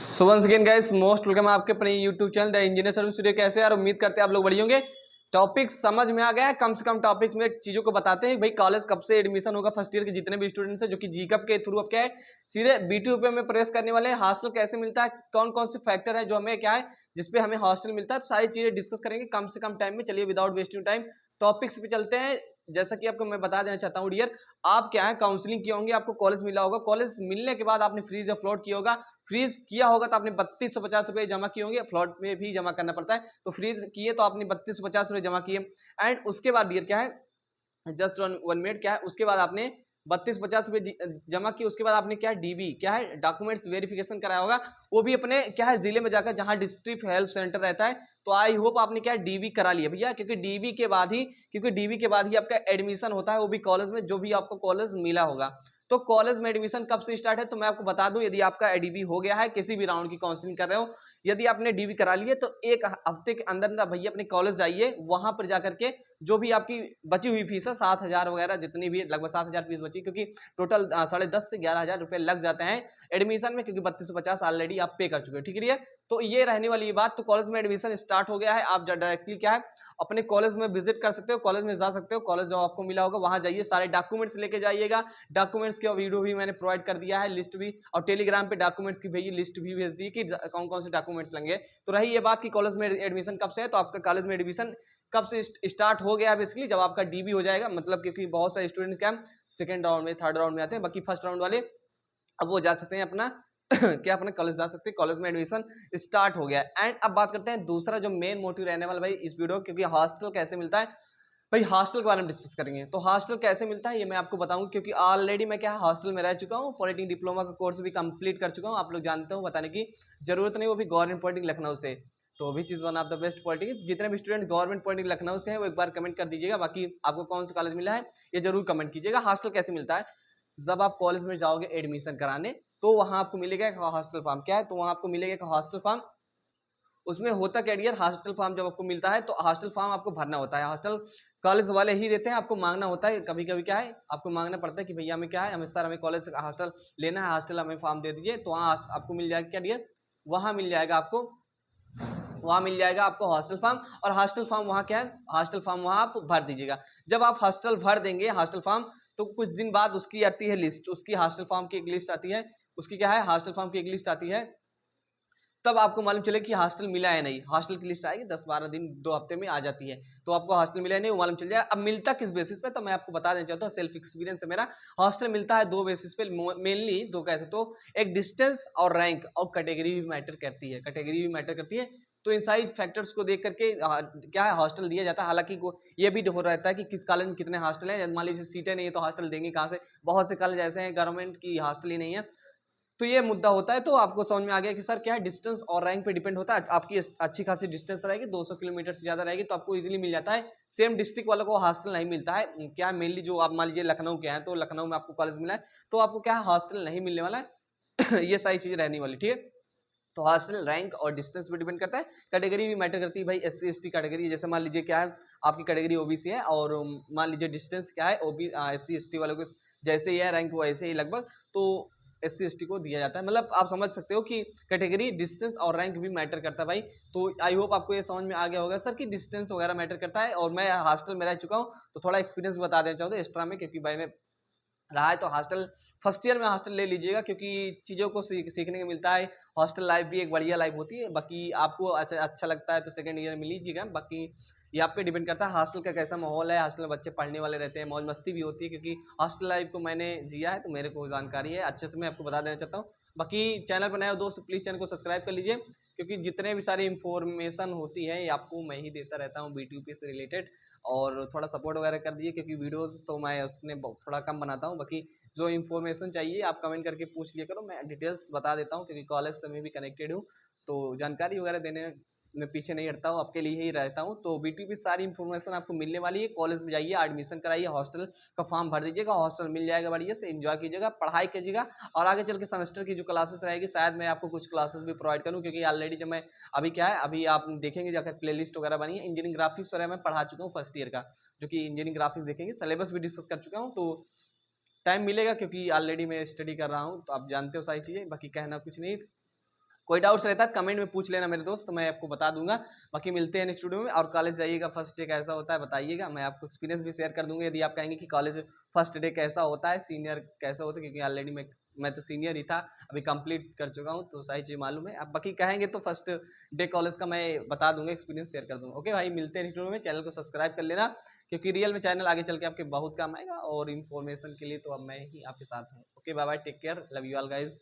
सो once again guys most welcome आपके अपने YouTube channel the engineer service studio. कैसे यार, उम्मीद करते हैं आप लोग बढ़िया होंगे। टॉपिक समझ में आ गया है, कम से कम टॉपिक्स में चीजों को बताते हैं भाई कॉलेज कब से एडमिशन होगा फर्स्ट ईयर के जितने भी स्टूडेंट्स हैं जो कि जीकअप के थ्रू अब क्या है सीधे बीटीयूपी में प्रवेश करने वाले हैं। हॉस्टल कैसे मिलता है, कौन कौन से फैक्टर है जो हमें क्या है जिसपे हमें हॉस्टल मिलता है, तो सारी चीजें डिस्कस करेंगे कम से कम टाइम में। चलिए विदाउट वेस्टिंग टाइम टॉपिक्स पे चलते हैं। जैसा कि आपको मैं बता देना चाहता हूँ डियर, आप क्या है काउंसलिंग किए होंगे, आपको कॉलेज मिला होगा, कॉलेज मिलने के बाद आपने फ्रीज अपलोड किया होगा। फ्रीज किया होगा तो आपने 3250 रुपए जमा किए होंगे, फ्लॉट में भी जमा करना पड़ता है। तो फ्रीज किए तो आपने 3250 रुपए जमा किए एंड उसके बाद डियर क्या है जस्ट 1 मिनट क्या है उसके बाद आपने 3250 रुपए जमा किए। उसके बाद आपने क्या है डीबी क्या है डॉक्यूमेंट्स वेरिफिकेशन कराया होगा, वो भी अपने क्या है जिले में जाकर जहां डिस्ट्रिक्ट हेल्थ सेंटर रहता है। तो आई होप आपने क्या डीबी करा लिया भैया, क्योंकि डीबी के बाद ही आपका एडमिशन होता है, वो भी कॉलेज में जो भी आपको कॉलेज मिला होगा। तो कॉलेज में एडमिशन कब से स्टार्ट है तो मैं आपको बता दूं, यदि आपका डीबी हो गया है, किसी भी राउंड की काउंसलिंग कर रहे हो, यदि आपने डीबी करा लिए तो एक हफ्ते के अंदर ना भैया अपने कॉलेज जाइए, वहां पर जाकर के जो भी आपकी बची हुई फीस है 7,000 वगैरह जितनी भी लगभग 7,000 फीस बची, क्योंकि टोटल 10,500 से 11,000 रुपए लग जाते हैं एडमिशन में, क्योंकि 3250 ऑलरेडी आप पे कर चुके हो। ठीक है, तो ये रहने वाली बात। तो कॉलेज में एडमिशन स्टार्ट हो गया है, आप डायरेक्टली क्या है अपने कॉलेज में विजिट कर सकते हो, कॉलेज में जा सकते हो, कॉलेज जो आपको मिला होगा वहां जाइए, सारे डॉक्यूमेंट्स लेके जाइएगा। डॉक्यूमेंट्स का वीडियो भी मैंने प्रोवाइड कर दिया है, लिस्ट भी, और टेलीग्राम पे डॉक्यूमेंट्स की भेजी लिस्ट भी भेज दी कि कौन कौन से डॉक्यूमेंट्स लेंगे। तो रही ये बात कि कॉलेज में एडमिशन कब से है, तो आपका कॉलेज में एडमिशन कब से स्टार्ट हो गया है बेसिकली जब आपका डीबी हो जाएगा, मतलब क्योंकि बहुत सारे स्टूडेंट क्या सेकंड राउंड में थर्ड राउंड में आते हैं, बाकी फर्स्ट राउंड वाले अब वो जा सकते हैं अपना क्या अपने कॉलेज जा सकते हैं, कॉलेज में एडमिशन स्टार्ट हो गया है। एंड अब बात करते हैं दूसरा जो मेन मोटिव रहने वाला भाई इस वीडियो, क्योंकि हॉस्टल कैसे मिलता है भाई, हॉस्टल के बारे में डिस्कस करेंगे। तो हॉस्टल कैसे मिलता है ये मैं आपको बताऊं, क्योंकि ऑलरेडी मैं क्या हॉस्टल में रह चुका हूँ, पॉलिटेक्निक डिप्लोमा का कोर्स भी कंप्लीट कर चुका हूँ, आप लोग जानते हो, बताने की जरूरत नहीं, वो भी गवर्नमेंट पॉलिटेक्निक लखनऊ से। तो which is one of the best polytechnic. जितने भी स्टूडेंट गवर्नमेंट पॉलिटेक्निक लखनऊ से हैं वो एक बार कमेंट कर दीजिएगा, बाकी आपको कौन सा कॉलेज मिला है ये जरूर कमेंट कीजिएगा। हॉस्टल कैसे मिलता है, जब आप कॉलेज में जाओगे एडमिशन कराने तो वहां आपको मिलेगा एक हॉस्टल फॉर्म। क्या है, तो वहां आपको मिलेगा एक हॉस्टल फॉर्म। उसमें होता क्या डियर, हॉस्टल फॉर्म जब आपको मिलता है तो हॉस्टल फॉर्म आपको भरना होता है, हॉस्टल कॉलेज वाले ही देते हैं, आपको मांगना होता है। कभी कभी क्या है आपको मांगना पड़ता है कि भैया हमें क्या है, हमें सर हमें कॉलेज हॉस्टल लेना है, हॉस्टल हमें फॉर्म दे दीजिए। तो वहाँ आपको मिल जाएगा क्या डियर, वहाँ मिल जाएगा आपको, वहाँ मिल जाएगा आपको हॉस्टल फॉर्म। और हॉस्टल फॉर्म वहाँ क्या है, हॉस्टल फॉर्म वहाँ आप भर दीजिएगा। जब आप हॉस्टल भर देंगे हॉस्टल फॉर्म, तो कुछ दिन बाद उसकी आती है लिस्ट, उसकी हॉस्टल फॉर्म की एक लिस्ट आती है, उसकी क्या है हॉस्टल फॉर्म की एक लिस्ट आती है। तब आपको मालूम चले कि हॉस्टल मिला है नहीं, हॉस्टल की लिस्ट आएगी 10-12 दिन 2 हफ्ते में आ जाती है, तो आपको हॉस्टल मिला है नहीं वो मालूम चल जाएगा। अब मिलता किस बेसिस पे, तो मैं आपको बता देना चाहता हूँ, सेल्फ एक्सपीरियंस है मेरा। हॉस्टल मिलता है दो बेसिस पे, मेनली दो कैसे, तो एक डिस्टेंस और रैंक, और कैटेगरी भी मैटर करती है, कैटेगरी भी मैटर करती है। तो इन सारी फैक्टर्स को देख करके क्या है हॉस्टल दिया जाता है। हालांकि ये भी हो रहता है कि किस कॉलेज में कितने हॉस्टल हैं, मान लीजिए सीटें नहीं है तो हॉस्टल देंगे कहाँ से, बहुत से कॉलेज ऐसे हैं गवर्नमेंट की हॉस्टल ही नहीं है। तो ये मुद्दा होता है। तो आपको समझ में आ गया कि सर क्या है डिस्टेंस और रैंक पे डिपेंड होता है। आपकी अच्छी खासी डिस्टेंस रहेगी, 200 किलोमीटर से ज्यादा रहेगी तो आपको इजीली मिल जाता है। सेम डिस्ट्रिक्ट वालों को हॉस्टल नहीं मिलता है। क्या मेनली जो आप मान लीजिए लखनऊ के हैं तो लखनऊ में आपको कॉलेज मिला है तो आपको क्या हॉस्टल नहीं मिलने वाला है ये सारी चीजें रहने वाली, ठीक है। तो हॉस्टल रैंक और डिस्टेंस पे डिपेंड करता है। कैटेगरी भी मैटर करती है भाई, SC ST कैटेगरी, जैसे मान लीजिए क्या है आपकी कैटेगरी OBC है, और मान लीजिए डिस्टेंस क्या है SC ST वालों को जैसे ही है रैंक वैसे ही लगभग, तो SC ST को दिया जाता है। मतलब आप समझ सकते हो कि कैटेगरी डिस्टेंस और रैंक भी मैटर करता है भाई। तो आई होप आपको ये समझ में आ गया होगा सर कि डिस्टेंस वगैरह मैटर करता है। और मैं हॉस्टल में रह चुका हूँ तो थोड़ा एक्सपीरियंस बता देना चाहता हूँ एक्स्ट्रा में, क्योंकि भाई मैं रहा है। तो हॉस्टल फर्स्ट ईयर में हॉस्टल ले लीजिएगा, क्योंकि चीज़ों को सीखने को मिलता है। हॉस्टल लाइफ भी एक बढ़िया लाइफ होती है। बाकी आपको अच्छा लगता है तो सेकंड ईयर में लीजिएगा, बाकी ये आप पे डिपेंड करता है हॉस्टल का कैसा माहौल है। हॉस्टल में बच्चे पढ़ने वाले रहते हैं, मौज मस्ती भी होती है, क्योंकि हॉस्टल लाइफ को मैंने जिया है तो मेरे को जानकारी है अच्छे से, मैं आपको बता देना चाहता हूँ। बाकी चैनल पर नए हो दोस्त प्लीज़ चैनल को सब्सक्राइब कर लीजिए, क्योंकि जितने भी सारी इंफॉर्मेशन होती है ये आपको मैं ही देता रहता हूँ BTUP से रिलेटेड। और थोड़ा सपोर्ट वगैरह कर दीजिए, क्योंकि वीडियोज़ तो मैं उसने थोड़ा कम बनाता हूँ। बाकी जो इन्फॉर्मेशन चाहिए आप कमेंट करके पूछ लिया करो, मैं डिटेल्स बता देता हूँ, क्योंकि कॉलेज से मैं भी कनेक्टेड हूँ तो जानकारी वगैरह देने में पीछे नहीं हटता हूँ, आपके लिए ही रहता हूँ। तो BTUP सारी इन्फॉर्मेशन आपको मिलने वाली है। कॉलेज में जाइए, एडमिशन कराइए, हॉस्टल का फॉर्म भर दीजिएगा, हॉस्टल मिल जाएगा, बढ़िया से एंजॉय कीजिएगा, पढ़ाई कीजिएगा। और आगे चल के सेमेस्टर की जो क्लासेस रहेगी शायद मैं आपको कुछ क्लासेस भी प्रोवाइड करूँ, क्योंकि ऑलरेडी जब मैं अभी क्या है अभी आप देखेंगे जाकर प्ले लिस्ट वगैरह बनी है, इंजीनियरिंग ग्राफिक्स वगैरह मैं पढ़ा चुका हूँ फर्स्ट ईयर का, जो कि इंजीनियरिंग ग्राफिक्स देखेंगे, सिलेबस भी डिस्कस कर चुका हूँ। तो टाइम मिलेगा क्योंकि ऑलरेडी मैं स्टडी कर रहा हूँ, तो आप जानते हो सारी चीज़ें, बाकी कहना कुछ नहीं। कोई डाउट्स रहता है कमेंट में पूछ लेना मेरे दोस्त, तो मैं आपको बता दूंगा। बाकी मिलते हैं नेक्स्ट वीडियो में। और कॉलेज जाइएगा, फर्स्ट डे कैसा होता है बताइएगा, मैं आपको एक्सपीरियंस भी शेयर कर दूंगा। यदि आप कहेंगे कि कॉलेज फर्स्ट डे कैसा होता है, सीनियर कैसा होता है, क्योंकि ऑलरेडी मैं तो सीनियर ही था, अभी कंप्लीट कर चुका हूँ, तो सारी चीज़ मालूम है। आप बाकी कहेंगे तो फर्स्ट डे कॉलेज का मैं बता दूंगा, एक्सपीरियंस शेयर कर दूंगा। ओके भाई, मिलते हैं नेक्स्ट वीडियो में। चैनल को सब्सक्राइब कर लेना, क्योंकि रियल में चैनल आगे चल के आपके बहुत काम आएगा, और इन्फॉर्मेशन के लिए तो अब मैं ही आपके साथ हूँ। Okay bye bye, take care, love you all guys.